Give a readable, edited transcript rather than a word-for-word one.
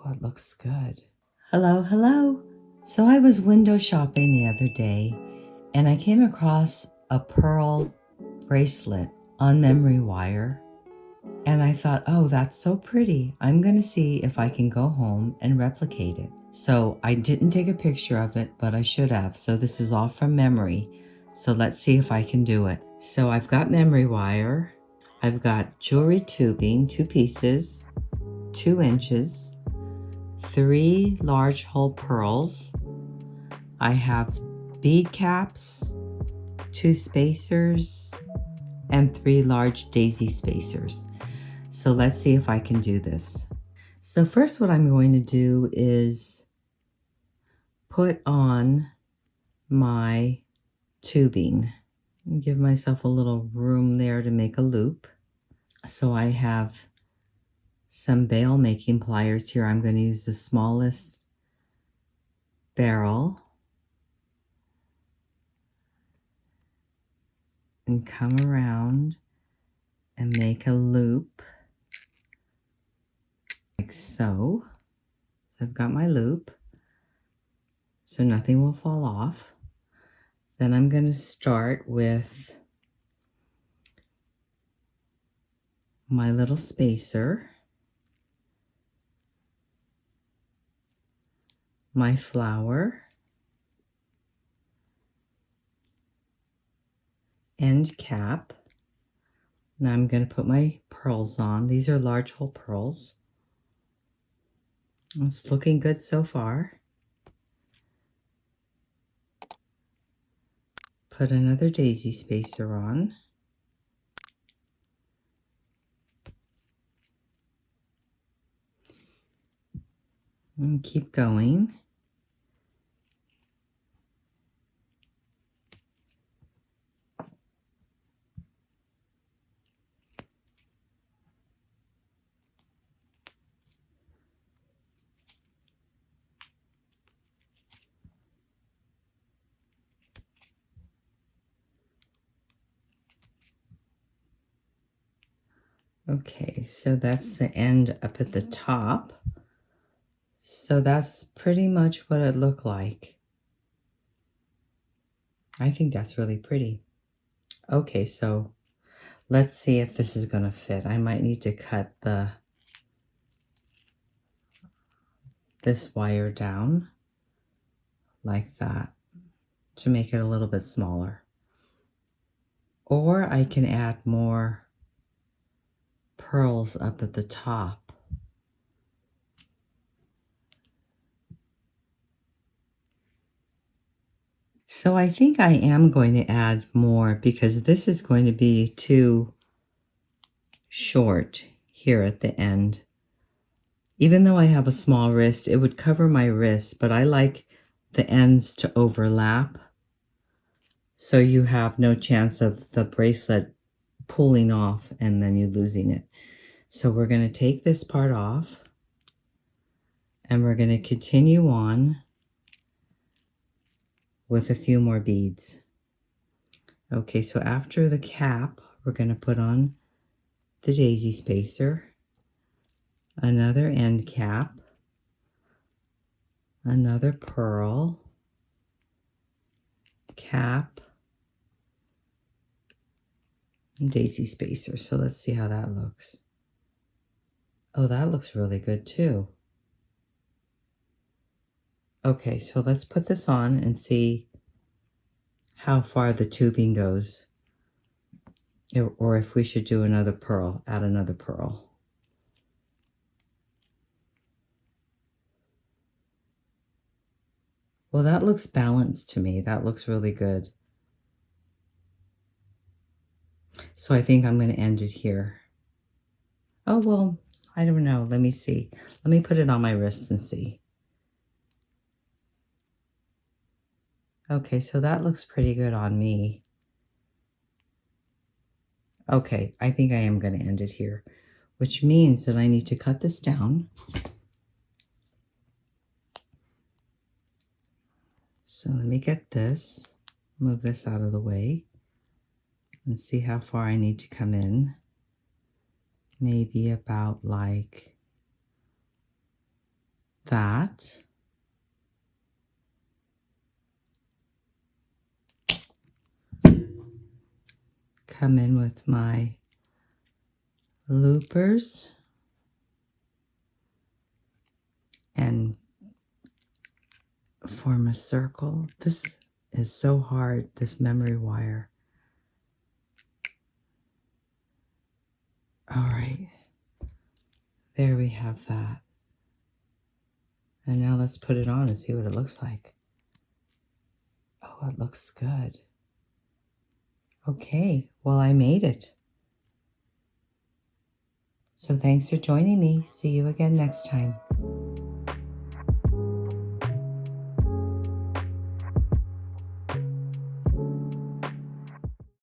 Oh, it looks good. Hello, hello. So I was window shopping the other day and I came across a pearl bracelet on memory wire. And I thought, oh, that's so pretty. I'm going to see if I can go home and replicate it. So I didn't take a picture of it, but I should have. So this is all from memory. So let's see if I can do it. So I've got memory wire. I've got jewelry tubing, 2 pieces, 2 inches, 3 large hole pearls. I have bead caps, 2 spacers, and 3 large daisy spacers. So let's see if I can do this. So first what I'm going to do is put on my tubing and give myself a little room there to make a loop. So I have some bail making pliers here. I'm going to use the smallest barrel and come around and make a loop like so. So I've got my loop so nothing will fall off. Then I'm going to start with my little spacer, my flower, end cap. Now I'm going to put my pearls on. These are large hole pearls. It's looking good so far. Put another daisy spacer on. And keep going. Okay, so that's the end up at the top. So that's pretty much what it looked like. I think that's really pretty. Okay, so let's see if this is going to fit. I might need to cut this wire down like that to make it a little bit smaller. Or I can add more pearls up at the top. So I think I am going to add more because this is going to be too short here at the end. Even though I have a small wrist, it would cover my wrist, but I like the ends to overlap so you have no chance of the bracelet pulling off and then you losing it. So we're going to take this part off and we're going to continue on with a few more beads. Okay, so after the cap, we're going to put on the daisy spacer, another end cap, another pearl, cap, and daisy spacer. So let's see how that looks. Oh, that looks really good too. Okay, so let's put this on and see how far the tubing goes. Or if we should do another pearl, add another pearl. Well, that looks balanced to me. That looks really good. So I think I'm going to end it here. Oh, well, I don't know. Let me see. Let me put it on my wrist and see. Okay, so that looks pretty good on me. Okay, I think I am going to end it here, which means that I need to cut this down. So let me get this, move this out of the way, and see how far I need to come in. Maybe about like that. Come in with my loopers and form a circle. This is so hard, this memory wire. All right, there we have that. And now let's put it on and see what it looks like. Oh, it looks good. Okay, well, I made it. So thanks for joining me. See you again next time.